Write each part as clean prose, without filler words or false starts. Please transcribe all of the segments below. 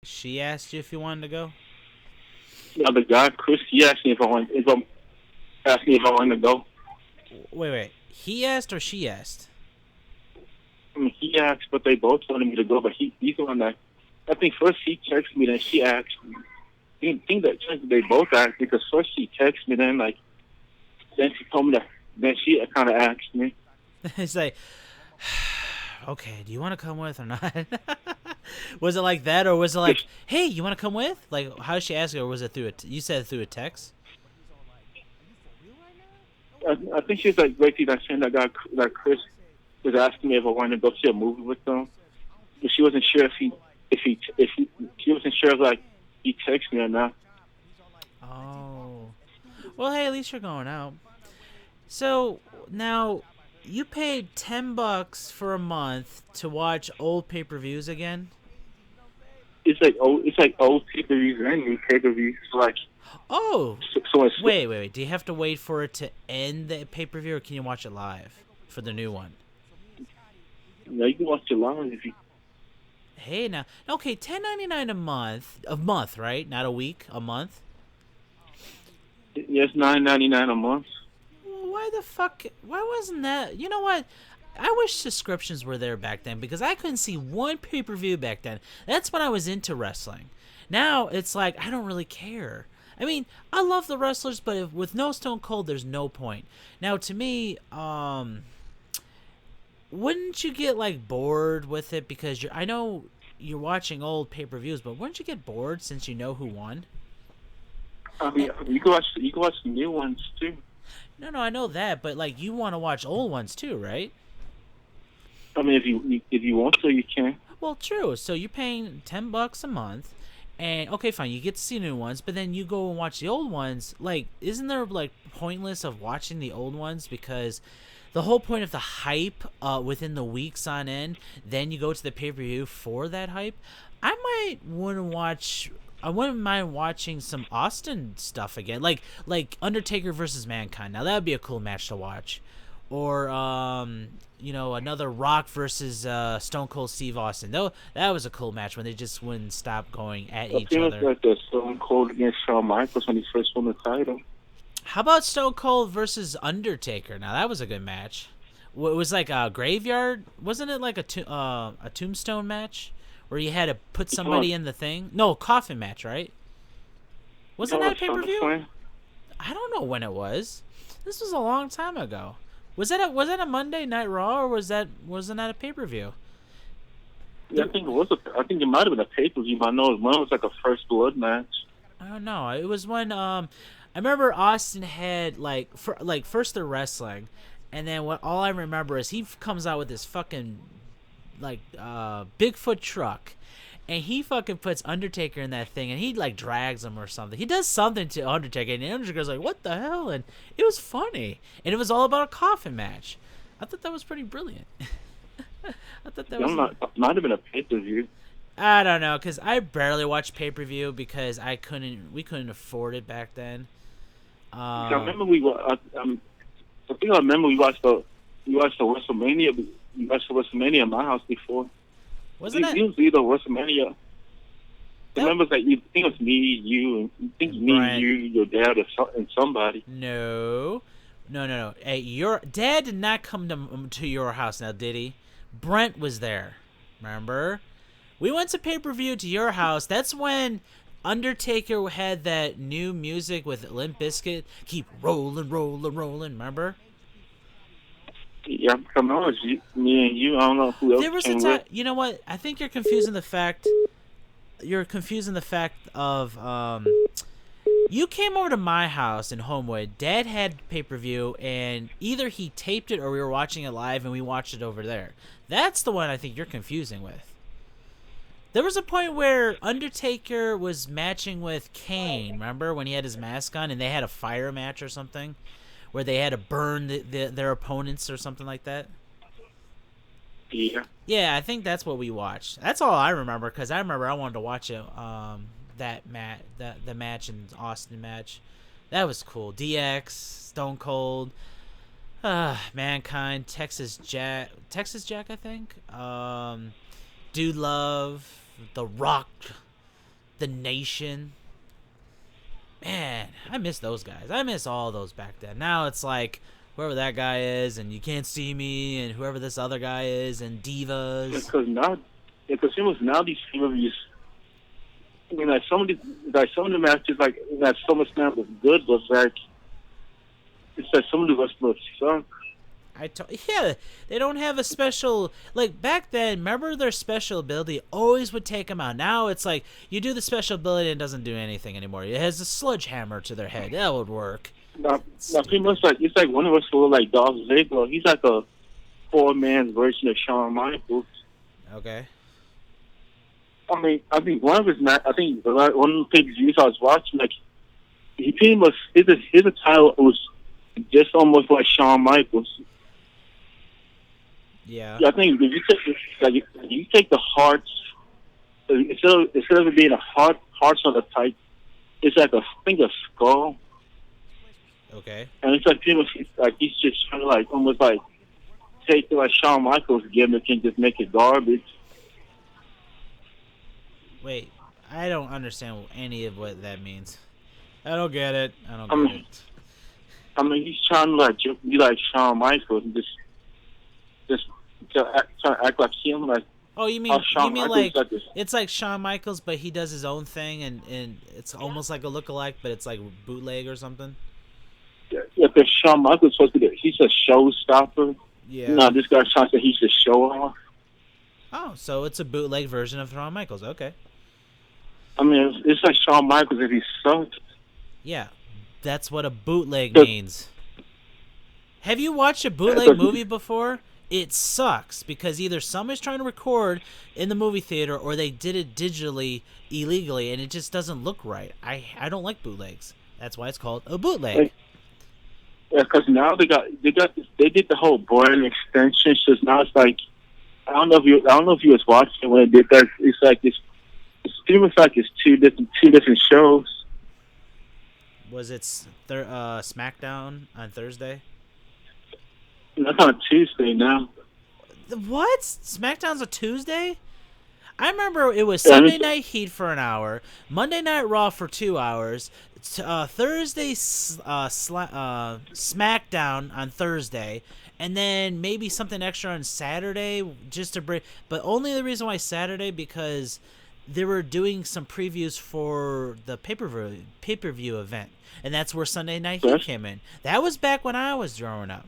She asked you if you wanted to go. Yeah, the guy Chris, he asked me if I'm asked me if I wanted to go. Wait. He asked or she asked? I mean, he asked, but they both wanted me to go. But he's the one that I think first he texted me, then she asked me. I think that they both asked because first she texted me, then she told me that. Then she kind of asked me. It's like, okay, do you want to come with or not? Was it like that, or was it like, hey, you want to come with? Like, how did she ask you, or was it through you said through a text? I think she was like basically that saying that guy that Chris was asking me if I wanted to go see a movie with them, but she wasn't sure if he she wasn't sure if like he texted me or not. Oh, well, hey, at least you're going out. So now you paid $10 for a month to watch old pay-per-views again. It's like old pay per views and new pay per views. Like Oh, so it's wait. Do you have to wait for it to end the pay-per-view, or can you watch it live for the new one? you can watch it live if you. Hey, now, okay, 10.99 a month, right? Not a week, a month. Yes, $9.99 a month. Why the fuck? Why wasn't that? You know what? I wish subscriptions were there back then because I couldn't see one pay per view back then. That's when I was into wrestling. Now it's like I don't really care. I mean, I love the wrestlers, but with no Stone Cold, there's no point. Now, to me, wouldn't you get like bored with it because I know you're watching old pay per views, but wouldn't you get bored since you know who won? I Eh, mean, you can watch the new ones too. no, I know that, but like you want to watch old ones too, right? I mean, if you want to, you can. Well, true. So you're paying $10 a month, and okay, fine, you get to see new ones, but then you go and watch the old ones. Like, isn't there like pointless of watching the old ones because the whole point of the hype within the weeks on end, then you go to the pay per view for that hype. I might wouldn't watch. I wouldn't mind watching some Austin stuff again, like Undertaker versus Mankind. Now that would be a cool match to watch, or another Rock versus Stone Cold Steve Austin. Though that was a cool match when they just wouldn't stop going at I each think it's other. like the Stone Cold against Shawn Michaels when he first won the title. How about Stone Cold versus Undertaker? Now that was a good match. It was like a graveyard, wasn't it? Like a tombstone match where you had to put You know, somebody in the thing. No, coffin match, right? you Wasn't know that a what pay per view? SummerSlam? I don't know when it was. This was a long time ago. Was that a Monday Night Raw or wasn't that a pay per view? Yeah, I think it might have been a pay per view. I know one was like a first blood match. I don't know. It was when I remember Austin had like first the wrestling, and then what all I remember is he comes out with this fucking like Bigfoot truck, and he fucking puts Undertaker in that thing, and he like drags him or something. He does something to Undertaker, and Undertaker's like, "What the hell?" And it was funny, and it was all about a coffin match. I thought that was pretty brilliant. I thought that Yeah, was. might have been a pay per view. I don't know, cause I barely watched pay per view because we couldn't afford it back then. I Um, remember I think I remember we watched the WrestleMania. We watched the WrestleMania at my house before. wasn't It that was either WrestleMania. I that remember that you think it was me, you, and you think and me, Brent? you, your dad, and somebody. No, no. Hey, your dad did not come to your house now, did he? Brent was there. Remember? We went to pay per view to your house. That's when Undertaker had that new music with Limp Bizkit. Keep rolling, rolling, rolling. Remember? Yeah, come on, it's me and you. I don't know who else There was a came time. with. You know what? I think you're confusing the fact. You're confusing the fact of You came over to my house in Homewood. Dad had pay per view, and either he taped it or we were watching it live, and we watched it over there. That's the one I think you're confusing with. There was a point where Undertaker was matching with Kane. Remember when he had his mask on, and they had a fire match or something, where they had to burn their opponents or something like that. Yeah, Yeah, I think that's what we watched. That's all I remember because I remember I wanted to watch it. The match in Austin match, that was cool. DX, Stone Cold, Mankind, Texas Jack, I think. Dude Love, The Rock. the Nation. Man, I miss those guys. I miss all those back then. Now it's like whoever that guy is, and you can't see me, and whoever this other guy is, and divas. Because it was now these pay-per-views. I mean, like some of the matches, like that SummerSlam was good, but like it's like some of the wrestlers suck. Yeah, they don't have a special, like back then. Remember their special ability always would take them out. Now it's like you do the special ability and it doesn't do anything anymore. It has a sledgehammer to their head. That would work. Now pretty much like it's like one of us for like Dolph Ziggler. He's like a 4-man version of Shawn Michaels. Okay. I think one of his I think one of the pay-per-views I was watching, like he pretty much his title was just almost like Shawn Michaels. Yeah. I think if you take the hearts instead of it being a hearts on the type, it's like I think a skull. Okay. And it's like pretty much like he's just trying to like almost like take like Shawn Michaels gimmick and just make it garbage. Wait, I don't understand any of what that means. I don't get it. I don't get it. I mean, he's trying to like be like Shawn Michaels and just trying to act like him. Like, oh, you mean like it's like Shawn Michaels, but he does his own thing, and it's almost like a lookalike, but it's like bootleg or something. Yeah, but Shawn Michaels supposed to be he's a showstopper. Yeah. No, this guy's trying to say he's a show off. Oh, so it's a bootleg version of Shawn Michaels. Okay. I mean, it's like Shawn Michaels if he sucked. Yeah, that's what a bootleg means. Have you watched a bootleg movie before? It sucks because either somebody's trying to record in the movie theater or they did it digitally illegally, and it just doesn't look right. I don't like bootlegs. That's why it's called a bootleg. Yeah, because now they did the whole Bourne extension. So now it's like I don't know if you was watching when they did that. It's like it's pretty much like it's two different shows. Was it SmackDown on Thursday? That's on Tuesday now. What? SmackDown's a Tuesday? I remember it was Sunday Night Heat for an hour, Monday Night Raw for 2 hours, Thursday SmackDown on Thursday, and then maybe something extra on Saturday just to break. But only the reason why Saturday because they were doing some previews for the pay-per-view event, and that's where Sunday Night Heat came in. That was back when I was growing up.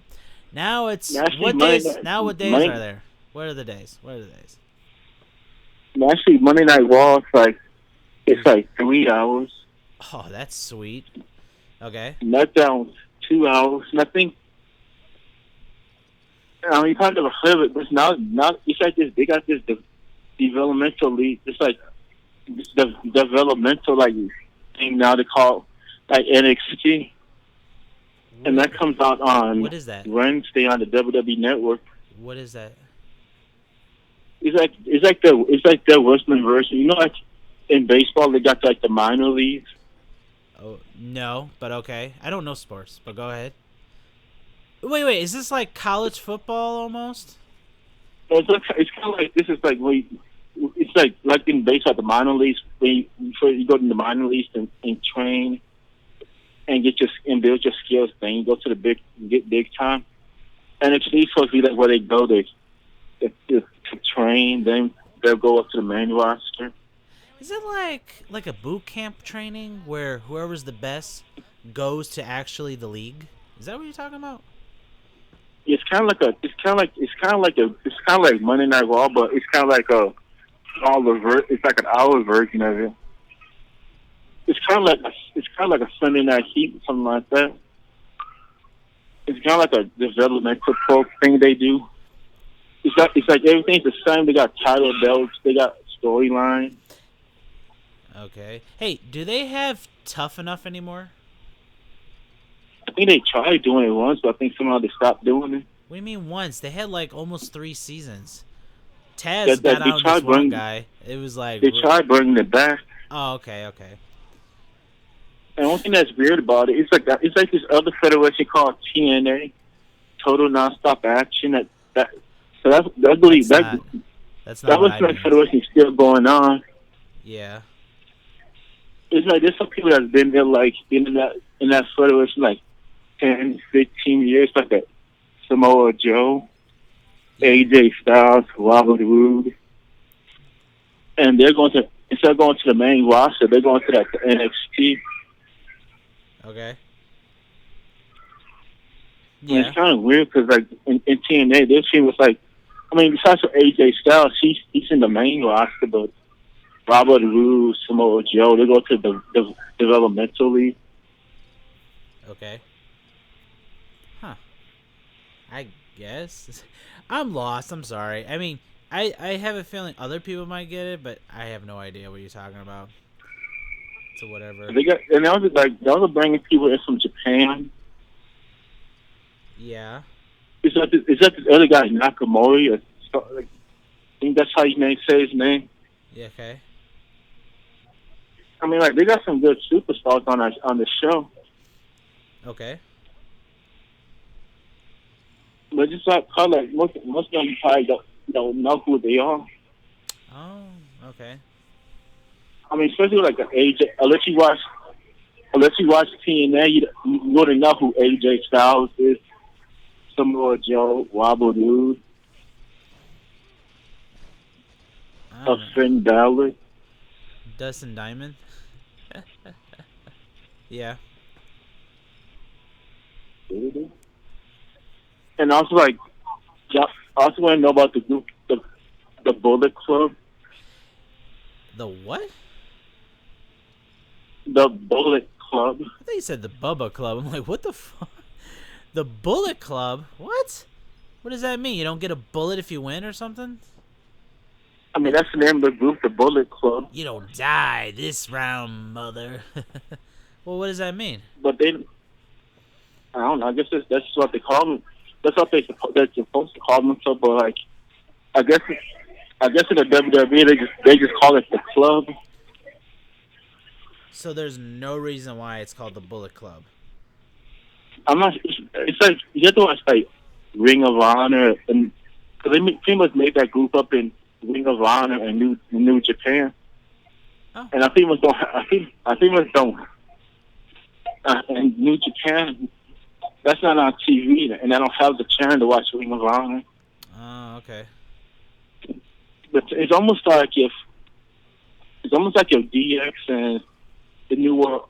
Now it's what days are there? What are the days? Actually, Monday Night Raw it's like 3 hours. Oh, that's sweet. Okay. SmackDown 2 hours. Nothing. You probably never heard of it, but now it's like this. They got this developmental league. It's like the developmental like thing now they call like NXT. And that comes out on what is that? Wednesday on the WWE Network. What is that? It's like the wrestling version. You know, like in baseball, they got like the minor leagues. Oh no, but okay. I don't know sports, but go ahead. Wait. Is this like college football almost? It's kind of like this is like it's like in baseball, the minor leagues. Before you go to the minor leagues and train. And build your skills. Then you go to the big time, and it's supposed to be like where they go to train. Then they'll go up to the main roster. Is it like a boot camp training where whoever's the best goes to actually the league? Is that what you're talking about? It's kind of like Monday Night Raw, but it's kind of like it's like an hour version of it. It's kind of like a Sunday Night Heat, something like that. It's kind of like a developmental pro thing they do. It's like everything's the same. They got title belts. They got storyline. Okay. Hey, do they have Tough Enough anymore? I think they tried doing it once, but I think somehow they stopped doing it. What do you mean once? They had like almost 3 seasons. Taz got out this one guy. It was like they tried bringing it back. Oh, okay. And one thing that's weird about it, it's like this other federation called TNA, Total Nonstop Action. That was like federation still going on. Yeah. it's like there's some people that's been there like in that federation like 10, 15 years, like that Samoa Joe, Yeah. AJ Styles, Robert Roode, and they're going to instead of going to the main roster, they're going to that NXT. Okay. And Yeah. it's kind of weird because like in TNA, this team was like, I mean, besides for AJ Styles, he's in the main roster, but Robert Roode, Samoa Joe, they go to the developmental league. Okay. Huh. I guess. I'm lost. I'm sorry. I mean, I have a feeling other people might get it, but I have no idea what you're talking about. So whatever. They got and they was bringing people in from Japan. Yeah. Is that this other guy Nakamori? I think that's how you may say his name. Yeah. Okay. I mean, like they got some good superstars on the show, Okay. but just like most of them probably don't know who they are. Oh. Okay. I mean, especially like an AJ. Unless you watch TNA, you wouldn't know who AJ Styles is. Samoa Joe, Robert Roode, I don't know. Finn Balor. Dustin Diamond. Yeah. And also like, yeah, I also want to know about the group, the Bullet Club. The what? The Bullet Club. I thought you said the Bubba Club. I'm like, what the fuck? The Bullet Club? What? What does that mean? You don't get a bullet if you win or something? I mean, that's the name of the group, the Bullet Club. You don't die this round, mother. Well, what does that mean? But I don't know. I guess that's what they call them. That's what they're supposed to call themselves. But like, I guess in the WWE they just call it the club. So there's no reason why it's called the Bullet Club. I'm not. It's like you have to watch like Ring of Honor, and because they pretty much made that group up in Ring of Honor and New Japan. Oh. And I think it don't. And New Japan, that's not on TV, and I don't have the channel to watch Ring of Honor. Oh, okay. But it's almost like if DX and the new world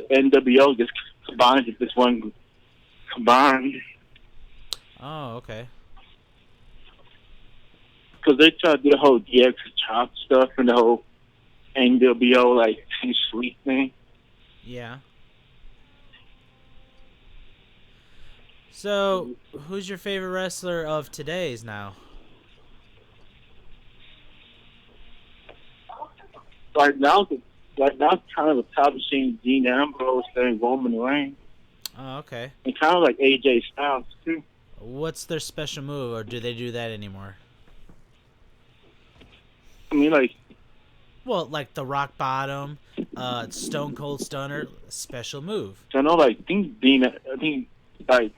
NWO just combined into this one combined. Oh, okay. Because they try to do the whole DX chop stuff and the whole NWO like Too Sweet thing. Yeah. So, who's your favorite wrestler of today's now? Right now, kind of establishing Dean Ambrose and Roman Reigns, Oh, okay. and kind of like AJ Styles too. What's their special move, or do they do that anymore? I mean, like, Well, like the Rock Bottom, Stone Cold Stunner, special move. I know, like, I think like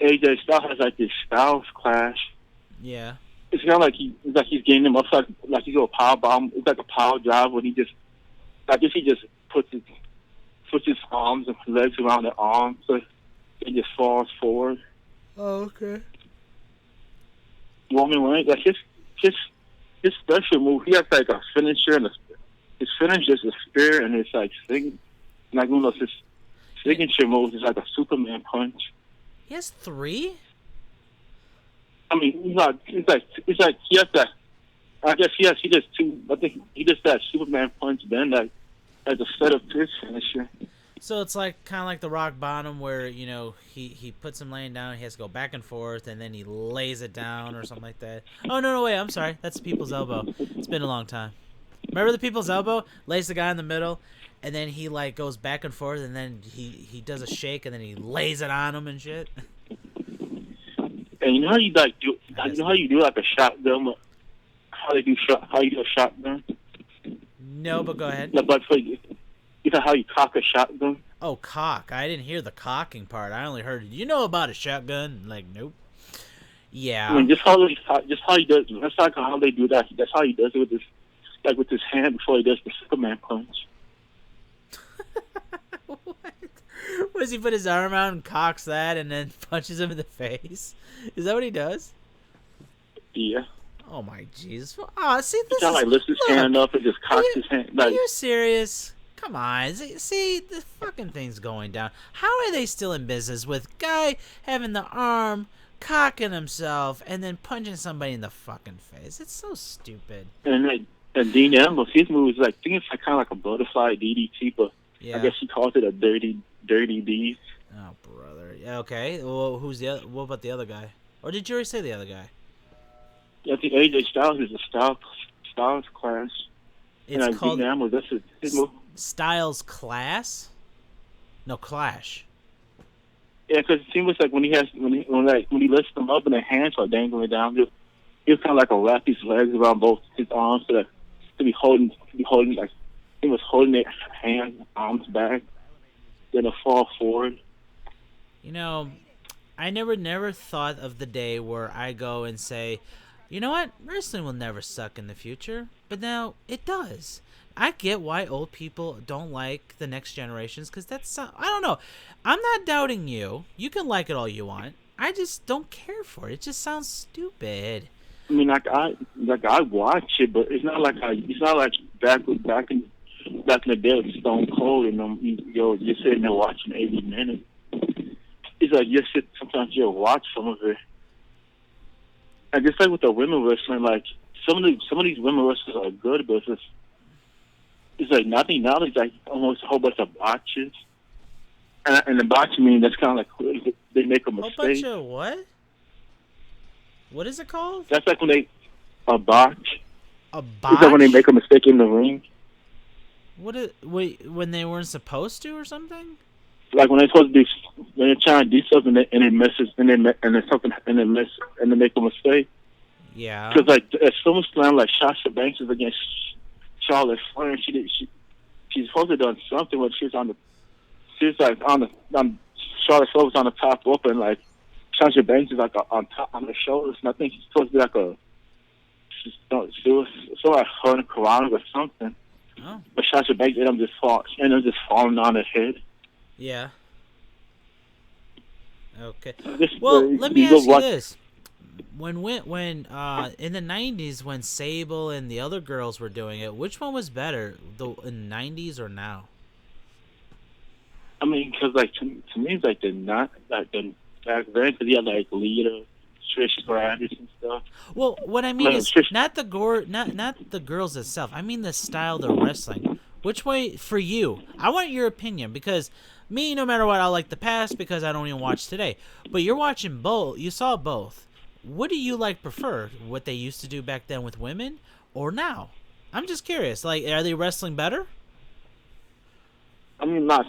AJ Styles has like this Styles clash. Yeah. It's kind of like he's getting him up like he go a power bomb. It's like a power drive when he just puts his arms and legs around their arms, so he just falls forward. Oh, okay. Roman Reigns, like his special move, he has like a finisher, and his finisher is a spear, and it's like his signature move is like a Superman punch. He has 3? I mean, he's like he has that. I guess he does 2. I think he does that Superman punch, then like as a setup to his finisher. So it's like kind of like the Rock Bottom, where he puts him laying down, he has to go back and forth, and then he lays it down or something like that. Oh no, wait, I'm sorry, that's the People's Elbow. It's been a long time. Remember the People's Elbow? Lays the guy in the middle, and then he like goes back and forth, and then he does a shake, and then he lays it on him and shit. And you know how you do like a shotgun? How you do a shotgun? No, but go ahead. Like you know how you cock a shotgun? Oh, cock. I didn't hear the cocking part. I only heard, about a shotgun? Like, nope. Yeah. I mean, just how he does. That's like how they do that. That's how he does it with his hand before he does the Superman punch. What does he put his arm out and cocks that and then punches him in the face? Is that what he does? Yeah. Oh my Jesus! Oh, see, He this kind of like lifts his hand up and just cocks his hand. Are Like, you serious? Come on. See, the fucking thing's going down. How are they still in business with guy having the arm, cocking himself, and then punching somebody in the fucking face? It's so stupid. and Dean Ambrose, his move is like, I think it's like kind of like a butterfly DDT, but Yeah. I guess he calls it a dirty D. Oh, brother. Yeah, okay. Well, who's the other? What about the other guy? Or did you already say the other guy? I think AJ Styles is a Styles class. It's and called Dean Ambrose, that's his move. Styles Class? No, Clash. Yeah, because it seems like when he lifts them up and their hands are dangling down, he'll kind of like wrap his legs around both his arms to be holding like he was holding their arms back, then he'll fall forward. You know, I never thought of the day where I go and say, you know what, wrestling will never suck in the future, but now it does. I get why old people don't like the next generations, because I don't know. I'm not doubting you. You can like it all you want. I just don't care for it. It just sounds stupid. I mean, I watch it, but it's not like back in the day with Stone Cold and you're sitting there watching 80 minutes. It's like sometimes you'll watch some of it. And just like with the women wrestling, like some of these women wrestlers are good, but it's like nothing now. It's like almost a whole bunch of botches, and the botch mean that's kind of like they make a mistake. A bunch of what? What is it called? That's like when a botch. A botch? It's like when they make a mistake in the ring. Wait, when they weren't supposed to or something? Like when they're supposed to when they're trying to do something and it misses and they make a mistake. Yeah. Because like at SummerSlam, like Sasha Banks is against Charlotte Flair, and she's supposed to have done something when she's on Charlotte Flair was on the top rope, and like Sasha Banks is like on top on the shoulders, and I think she's supposed to be like she was sort of like her and Karana or something. Oh. But Sasha Banks ended up just falling on her head. Yeah. Okay. Just, well, let me ask you this: when in the '90s, when Sable and the other girls were doing it, which one was better, in the '90s or now? I mean, because like to me, it's like they're not like the back then, because you had like Lita, Trish Stratus and stuff. Well, what I mean is not the girls itself. I mean the style they're wrestling. Which way for you? I want your opinion, because me, no matter what, I like the past because I don't even watch today. But you're watching both. You saw both. What do you prefer? What they used to do back then with women, or now? I'm just curious. Like, are they wrestling better? I mean, not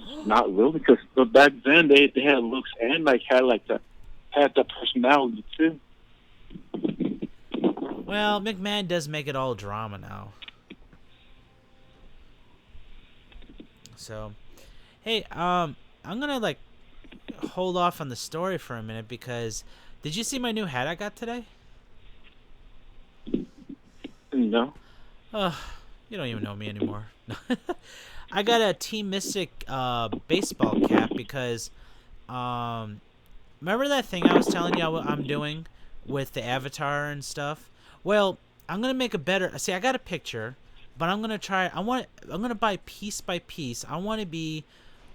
really, because back then they had looks and like had the personality too. Well, McMahon does make it all drama now. So, hey, I'm gonna hold off on the story for a minute, because did you see my new hat I got today? No. You don't even know me anymore. I got a Team Mystic baseball cap because remember that thing I was telling you I'm doing with the avatar and stuff? Well, I'm gonna make a better. See, I got a picture, but I'm gonna try. I'm gonna buy piece by piece. I want to be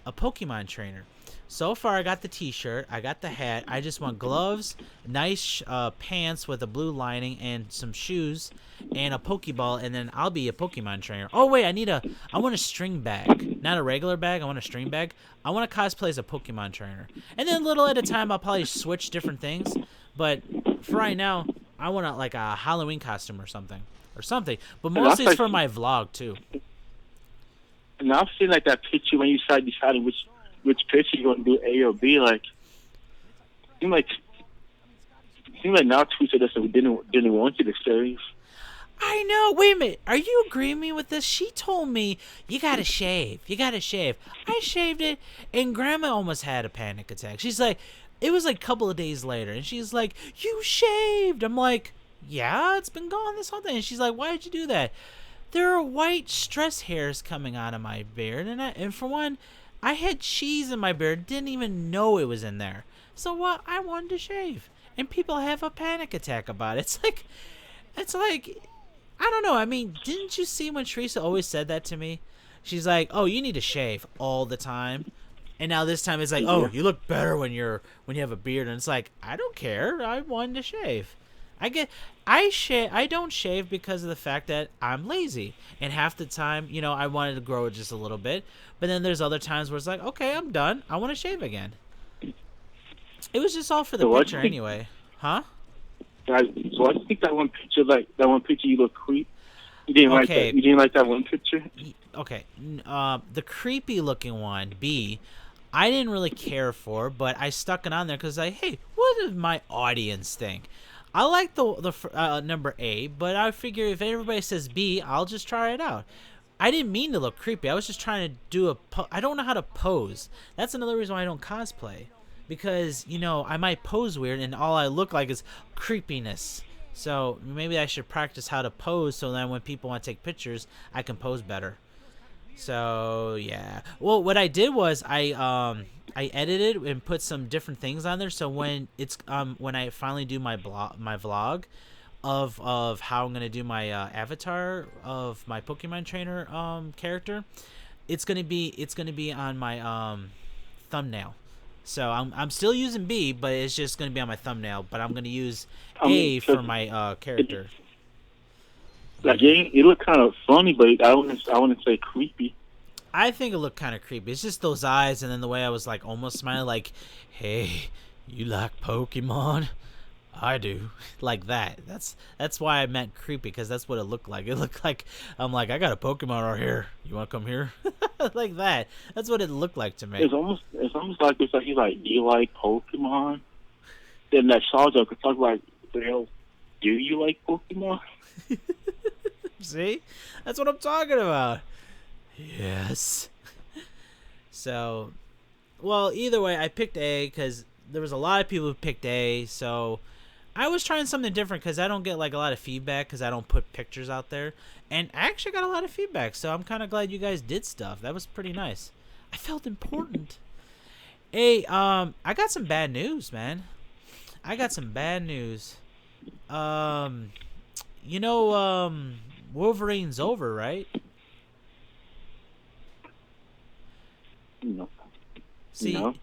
a Pokemon trainer. So far, I got the T-shirt, I got the hat. I just want gloves, nice pants with a blue lining, and some shoes, and a Pokeball, and then I'll be a Pokemon trainer. Oh wait, I want a string bag, not a regular bag. I want a string bag. I want to cosplay as a Pokemon trainer, and then little at a time, I'll probably switch different things. But for right now, I want a Halloween costume or something. But mostly it's for my vlog too. And I've seen that picture when you decided which picture you're gonna do, A or B. Like, seemed like now Twitter didn't want you to save. I know. Wait a minute. Are you agreeing with me with this? She told me you gotta shave. I shaved it, and Grandma almost had a panic attack. She's like, it was a couple of days later, and she's like, "You shaved?" I'm like, "Yeah, it's been gone this whole day." And she's like, "Why did you do that?" There are white stress hairs coming out of my beard, and for one, I had cheese in my beard, didn't even know it was in there. So what? I wanted to shave, and people have a panic attack about it. It's like, I don't know. I mean, didn't you see when Teresa always said that to me? She's like, "Oh, you need to shave all the time," and now this time it's like, "Oh, Yeah. you look better when you have a beard," and it's like, I don't care. I wanted to shave. I don't shave because of the fact that I'm lazy, and half the time, I wanted to grow it just a little bit, but then there's other times where it's like, okay, I'm done. I want to shave again. It was just all for the So picture anyway, huh? So I think that one picture you look creep. You didn't like Okay. that. You didn't like that one picture. Okay, the creepy looking one, B, I didn't really care for, but I stuck it on there because hey, what does my audience think? I like the number A, but I figure if everybody says B, I'll just try it out. I didn't mean to look creepy. I was just trying to do I don't know how to pose. That's another reason why I don't cosplay, because I might pose weird and all I look like is creepiness. So maybe I should practice how to pose so then when people want to take pictures, I can pose better. So yeah. Well, what I did was I edited and put some different things on there. So when I finally do my vlog of how I'm gonna do my avatar of my Pokemon trainer character, it's gonna be on my thumbnail. So I'm still using B, but it's just gonna be on my thumbnail. But I'm gonna use A for my character. Like it looked kind of funny, but I wouldn't say creepy. I think it looked kind of creepy. It's just those eyes, and then the way I was like almost smiling, like, "Hey, you like Pokemon? I do." Like that. That's why I meant creepy, because that's what it looked like. It looked like I'm like, I got a Pokemon right here. You want to come here? Like that. That's what it looked like to me. It's almost like he's like, you like Pokemon? Then that Shawjo could talk like, do you like Pokemon? See? That's what I'm talking about. Yes. So, well, either way, I picked A because there was a lot of people who picked A. So, I was trying something different because I don't get like a lot of feedback because I don't put pictures out there. And I actually got a lot of feedback. So, I'm kind of glad you guys did stuff. That was pretty nice. I felt important. Hey, I got some bad news, man. I got some bad news. Wolverine's over, right? No. See, No.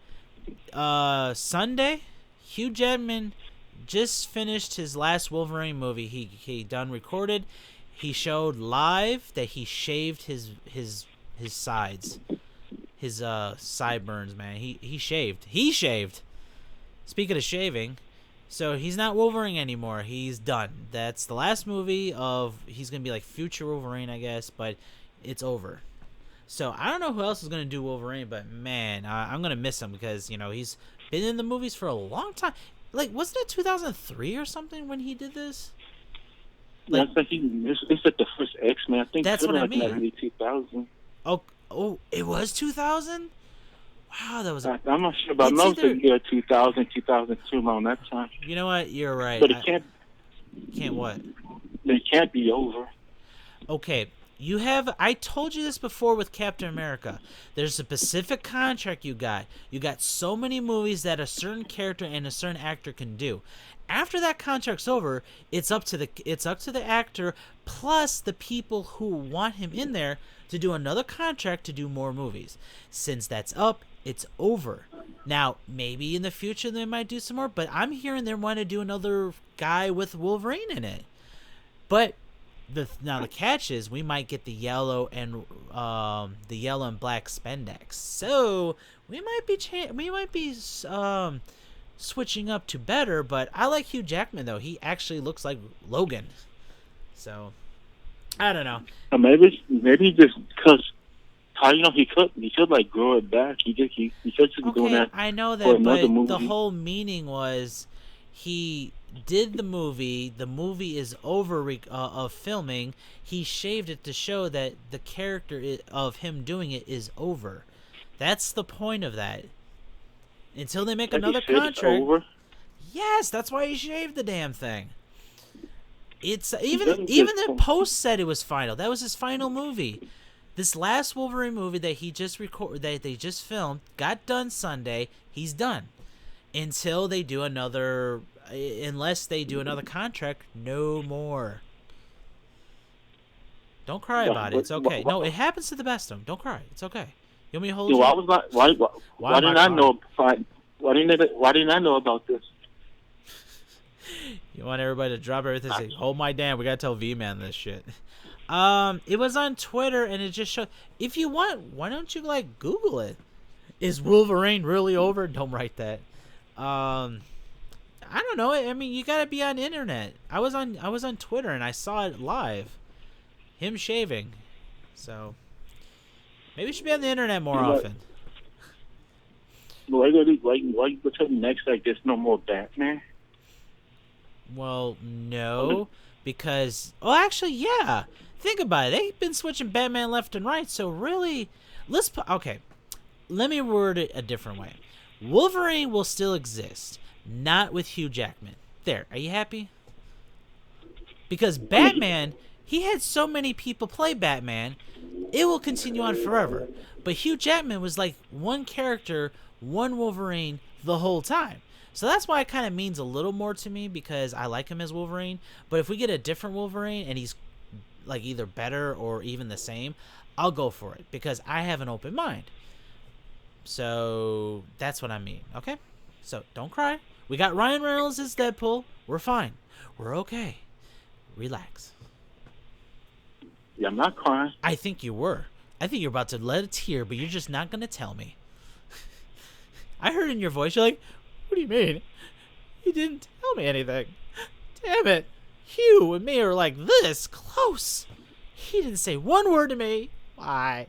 Sunday, Hugh Jackman just finished his last Wolverine movie. He done recorded. He showed live that he shaved his sides, his sideburns. Man, he shaved. He shaved. Speaking of shaving, so he's not Wolverine anymore. He's done. That's the last movie of. He's gonna be like future Wolverine, I guess, but it's over. So I don't know who else is gonna do Wolverine, but man, I'm gonna miss him because he's been in the movies for a long time. Like, wasn't it 2003 or something when he did this? Like, it's like the first X-Men. I think that's what I mean. Like early 2000. Oh, it was 2000. Wow, that was. I'm not sure, but I know it's the year 2000, 2002, around that time. You know what? You're right. But it can't. Can't what? It can't be over. Okay. I told you this before with Captain America. There's a specific contract you got. You got so many movies that a certain character and a certain actor can do. After that contract's over, it's up to the actor plus the people who want him in there to do another contract to do more movies. Since that's up, it's over. Now, maybe in the future they might do some more, but I'm hearing they want to do another guy with Wolverine in it. But the catch is we might get the yellow and black spandex. So we might be switching up to better. But I like Hugh Jackman though. He actually looks like Logan. So I don't know. Maybe just because he could like grow it back. He could be doing that. I know that, but the whole meaning was he did the movie. The movie is over of filming. He shaved it to show that the character of him doing it is over. That's the point of that. Until they make another contract. Over? Yes, that's why he shaved the damn thing. It's even the post said it was final. That was his final movie. This last Wolverine movie that he just that they just filmed, got done Sunday. He's done until they do another. Unless they do another contract, no more. Don't cry about it. It's okay. No, it happens to the best of them. Don't cry. It's okay. You want me to hold you? Why didn't I know? Why didn't I know about this? You want everybody to drop everything and say, "Oh my damn, we gotta tell V-Man this shit." It was on Twitter and it just showed. If you want, why don't you like Google it? Is Wolverine really over? Don't write that. I don't know. I mean, you gotta be on the internet. I was on Twitter and I saw it live. Him shaving. So maybe you should be on the internet more often. Why you go to the next like there's no more Batman? Well, no, because actually, yeah. Think about it. They've been switching Batman left and right, so really, okay. Let me word it a different way. Wolverine will still exist, not with Hugh Jackman. There, are you happy? Because Batman, he had so many people play Batman, it will continue on forever. But Hugh Jackman was like one character, one Wolverine the whole time. So that's why it kind of means a little more to me, because I like him as Wolverine. But if we get a different Wolverine and he's like either better or even the same, I'll go for it because I have an open mind. So that's what I mean. Okay? So don't cry. We got Ryan Reynolds as Deadpool. We're fine. We're okay. Relax. Yeah, I'm not crying. I think you were. I think you're about to let a tear, but you're just not going to tell me. I heard in your voice, you're like, what do you mean? He didn't tell me anything. Damn it. Hugh and me are like this close. He didn't say one word to me. Why?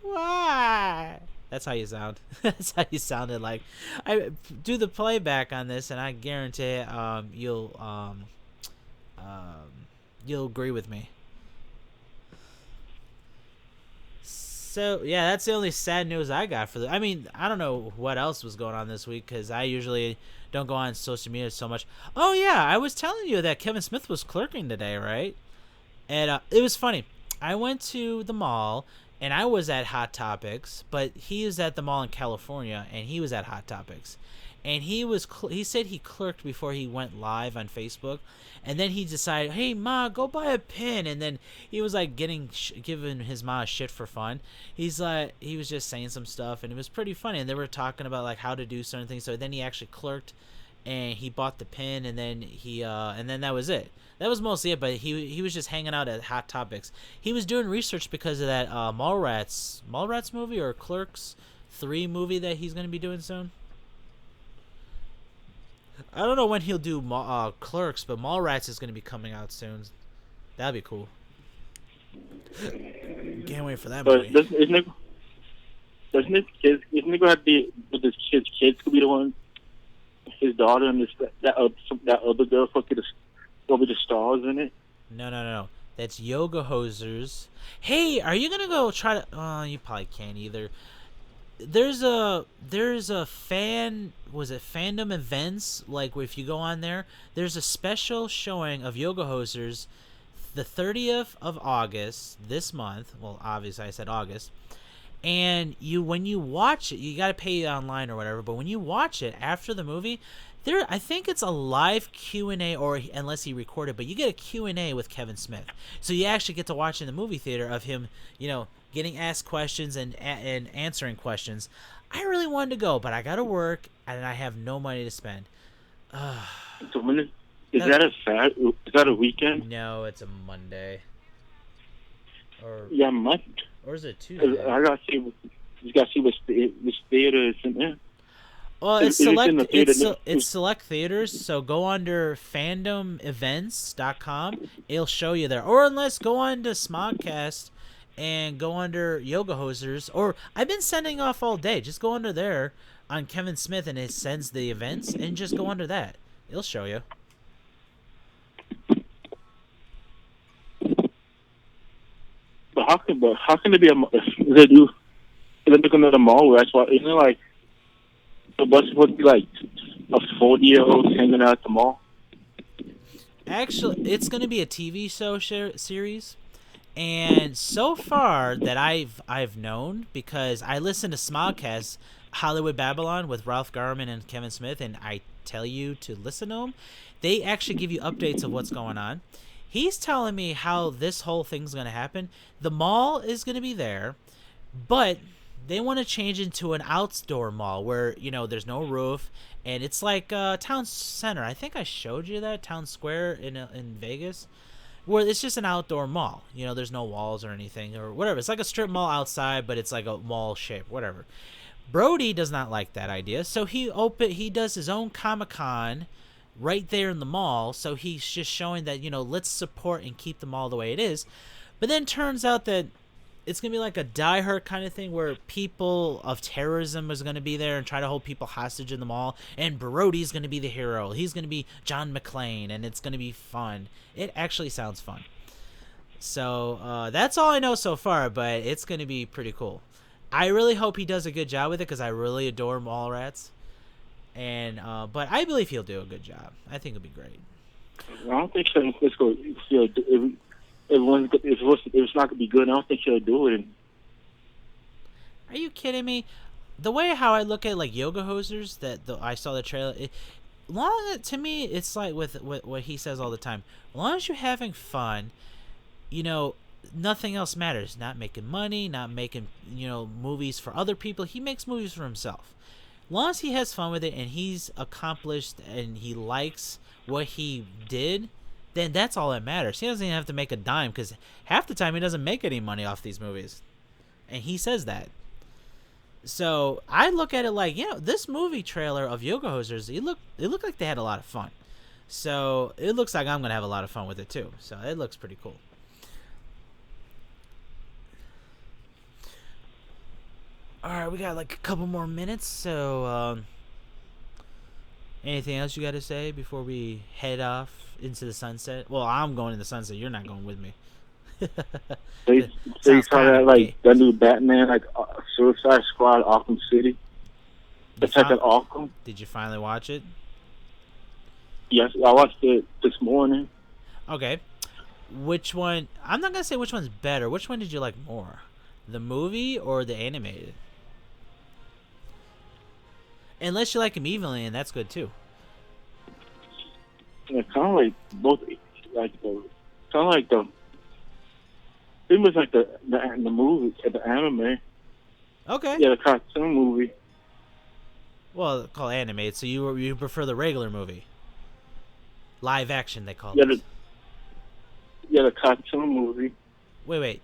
Why? That's how you sound. That's how you sounded like. I do the playback on this, and I guarantee you'll agree with me. So yeah, that's the only sad news I got for the. I mean, I don't know what else was going on this week because I usually don't go on social media so much. Oh yeah, I was telling you that Kevin Smith was clerking today, right? And it was funny. I went to the mall and I was at Hot Topics, but he was at the mall in California and he was at Hot Topics, and he said he clerked before he went live on Facebook. And then he decided, hey, Ma, go buy a pin. And then he was like giving his ma shit for fun. He was just saying some stuff, and it was pretty funny. And they were talking about like how to do certain things. So then he actually clerked, and he bought the pin, and then and then that was it. That was mostly it. But he was just hanging out at Hot Topics. He was doing research because of that Mallrats movie or Clerks 3 movie that he's gonna be doing soon. I don't know when he'll do Clerks, but Mallrats is going to be coming out soon. That'd be cool. Can't wait for that movie. Isn't it going to have to be with his kids? Kids could be the one. His daughter and that other girl will be the stars in it. No. That's Yoga Hosers. Hey, are you gonna go try to? Oh, you probably can't either. There's a fandom events, like if you go on there, there's a special showing of Yoga Hosers the 30th of August this month. Well, obviously I said August. And when you watch it, you got to pay online or whatever, but when you watch it after the movie, I think it's a live Q&A, or unless he recorded, but you get a Q&A with Kevin Smith. So you actually get to watch in the movie theater of him, getting asked questions and answering questions. I really wanted to go, but I got to work and I have no money to spend. So when is that a weekend? No, it's a Monday. Monday. Or is it Tuesday? I gotta see. You gotta see which theater is in there. Well, it's select theaters, so go under fandomevents.com. It'll show you there. Or unless go on to Smodcast and go under Yoga Hosers. Or I've been sending off all day. Just go under there on Kevin Smith and it sends the events, and just go under that. It'll show you. But how can it be they do? They make another mall where that's why isn't it like the bus supposed to be like a 40-year-old hanging out at the mall? Actually, it's going to be a TV show series, And so far that I've known, because I listen to Smilecast Hollywood Babylon with Ralph Garman and Kevin Smith, and I tell you to listen to them. They actually give you updates of what's going on. He's telling me how this whole thing's going to happen. The mall is going to be there, but they want to change into an outdoor mall where, there's no roof, and it's like town center. I think I showed you that town square in Vegas, where it's just an outdoor mall. There's no walls or anything or whatever. It's like a strip mall outside, but it's like a mall shape, whatever. Brody does not like that idea, so he does his own Comic-Con right there in the mall. So he's just showing that, let's support and keep the mall the way it is. But then turns out that it's going to be like a Die Hard kind of thing where people of terrorism is going to be there and try to hold people hostage in the mall. And Brody's going to be the hero. He's going to be John McClane, and it's going to be fun. It actually sounds fun. So that's all I know so far, but it's going to be pretty cool. I really hope he does a good job with it because I really adore Mallrats. And but I believe he'll do a good job. I think it'll be great. I don't think San Francisco, if it's not going to be good, I don't think he'll do it. Are you kidding me? The way how I look at like Yoga Hosers, I saw the trailer, to me, it's like with what he says all the time. As long as you're having fun, nothing else matters. Not making money, not making, movies for other people. He makes movies for himself. As long as he has fun with it and he's accomplished and he likes what he did, then that's all that matters. He doesn't even have to make a dime because half the time he doesn't make any money off these movies. And he says that. So I look at it like, this movie trailer of Yoga Hosers, it looked like they had a lot of fun. So it looks like I'm going to have a lot of fun with it too. So it looks pretty cool. All right, we got like a couple more minutes. So anything else you got to say before we head off into the sunset? Well, I'm going in the sunset. You're not going with me. So you saw that, like, that new Batman, like, Suicide Squad, Arkham City? Attack at Arkham? Did you finally watch it? Yes, I watched it this morning. Okay. Which one? I'm not going to say which one's better. Which one did you like more? The movie or the animated? Unless you like him evenly, and that's good too. Yeah, kind of like both, it was like the movie, the anime. Okay. Yeah, the cartoon movie. Well, called animated, so you prefer the regular movie? Live action, they call it. The cartoon movie. Wait.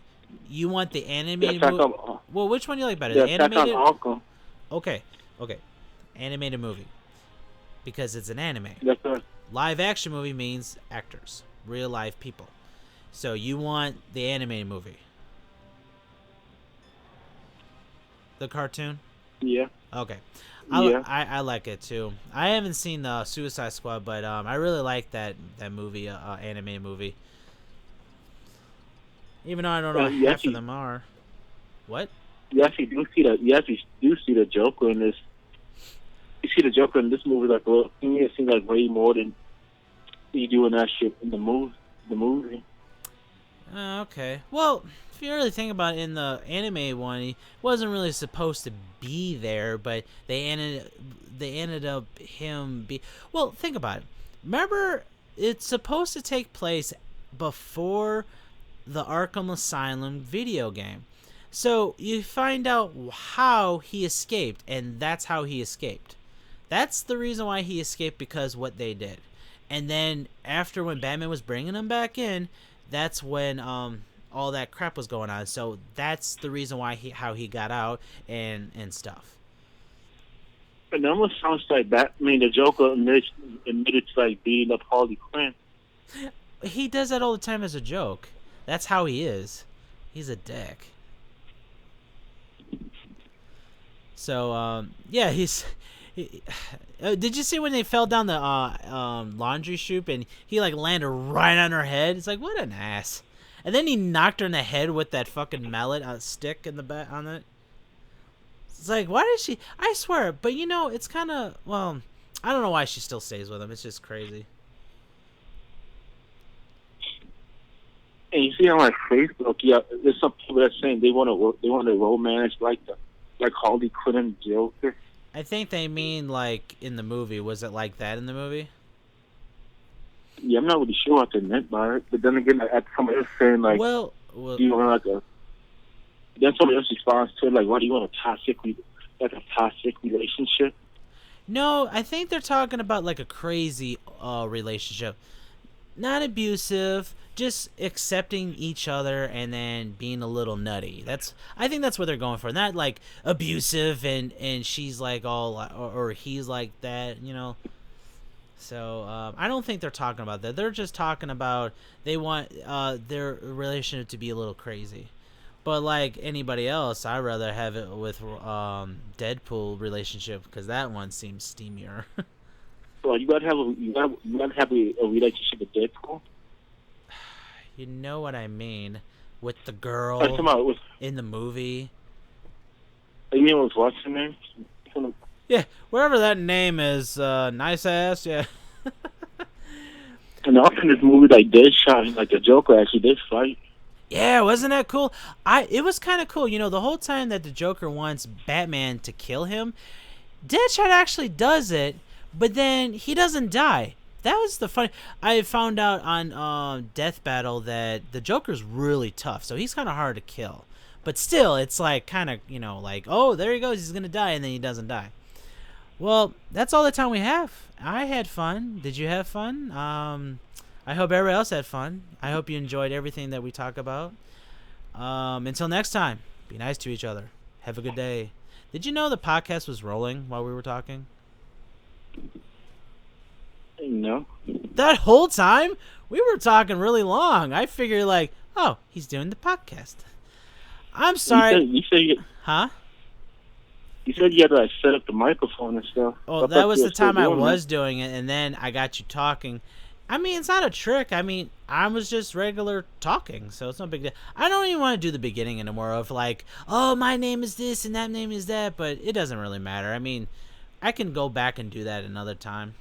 You want the animated movie? Well, which one do you like better? Yeah, the animated? Okay. Animated movie. Because it's an anime. Yes, sir. Live action movie means actors. Real live people. So you want the animated movie? The cartoon? Yeah. Okay. Yeah. I like it too. I haven't seen the Suicide Squad, but I really like that movie, animated movie. Even though I don't know half of them are. What? You actually do see the Joker in this. You see the Joker in this movie, like, well, to me it seems like way more than he doing that shit in the movie. Okay. Well, if you really think about it, in the anime one, he wasn't really supposed to be there, but they ended up him be. Well, think about it. Remember, it's supposed to take place before the Arkham Asylum video game. So you find out how he escaped, and that's how he escaped. That's the reason why he escaped, because what they did. And then after, when Batman was bringing him back in, that's when all that crap was going on. So that's the reason why how he got out and stuff. It almost sounds like the Joker admitted to, like, beating up Harley Quinn. He does that all the time as a joke. That's how he is. He's a dick. So yeah, did you see when they fell down the laundry chute and he like landed right on her head? It's like, what an ass. And then he knocked her in the head with that fucking mallet stick in the back on it. It's like, why did she? I swear, but it's kind of, well, I don't know why she still stays with him. It's just crazy. And you see on like Facebook, yeah, there's some people that saying they want to romance like Harley Quinn and Joker. I think they mean like in the movie. Was it like that in the movie? Yeah, I'm not really sure what they meant by it, but then again, like, somebody else saying like, Well, do you want like a? Then somebody else responds to it like, what do you want like a toxic relationship? no, I think they're talking about like a crazy relationship. Not abusive, just accepting each other and then being a little nutty. I think that's what they're going for. Not like abusive and she's like all or he's like that, you know. So I don't think they're talking about that. They're just talking about they want their relationship to be a little crazy. But like anybody else, I'd rather have it with Deadpool relationship because that one seems steamier. So you gotta have a relationship with Deadpool. You know what I mean? With the I'm girl talking about with. in the movie. You mean with what's her name? Yeah, wherever that name is, nice ass, yeah. And also in this movie, like Deadshot and like the Joker actually did fight. Yeah, wasn't that cool? It was kind of cool. You know, the whole time that the Joker wants Batman to kill him, Deadshot actually does it, but then he doesn't die. That was the funny. I found out on Death Battle that the Joker's really tough, so he's kind of hard to kill. But still, it's like kind of, you know, like, oh, there he goes, he's going to die, and then he doesn't die. Well, that's all the time we have. I had fun. Did you have fun? I hope everybody else had fun. I hope you enjoyed everything that we talk about. Until next time, be nice to each other. Have a good day. Did you know the podcast was rolling while we were talking? No. That whole time? We were talking really long. I figured like, oh, he's doing the podcast. I'm sorry. You said Huh? You said you had to like set up the microphone and stuff. Oh, that was the time I was doing it, and then I got you talking. I mean, it's not a trick. I mean, I was just regular talking, so it's no big deal. I don't even want to do the beginning anymore of like, oh, my name is this and that name is that, but it doesn't really matter. I mean, I can go back and do that another time.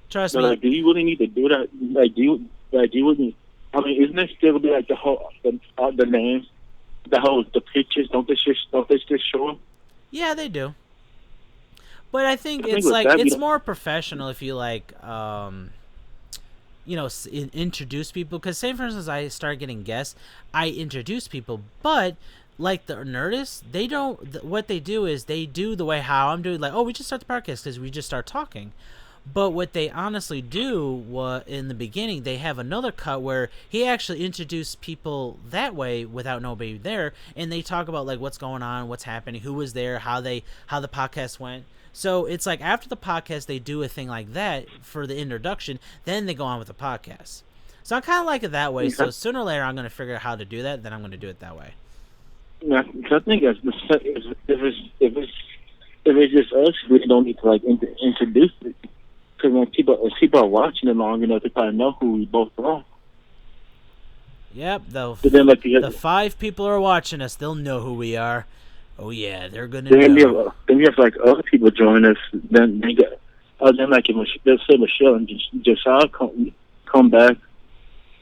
Trust me. Like, do you really need to do that? Like, do you really? I mean, isn't it still be like the names, the pictures? Don't they just show them? Yeah, they do. But I think it's like it's more professional if you like, you know, introduce people. Because say for instance, I start getting guests, I introduce people, but like the Nerdist, they don't. What they do is they do the way how I'm doing. Like, oh, we just start the podcast because we just start talking. But what they honestly do in the beginning, they have another cut where he actually introduced people that way without nobody there, and they talk about like what's going on, what's happening, who was there, how the podcast went. So it's like after the podcast, they do a thing like that for the introduction, then they go on with the podcast. So I kind of like it that way. So sooner or later, I'm going to figure out how to do that. Then I'm going to do it that way. Yeah, I think if it's just us, we don't need to like introduce it. Because when people are watching it long enough, they probably know who we both are. Yep, then, like, the 5 people are watching us. They'll know who we are. Oh yeah, they're gonna know. Then you have like other people join us. Then they get. Then like if let's say Michelle and Josiah come back,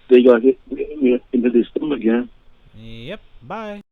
they go into this them again. Yep. Bye.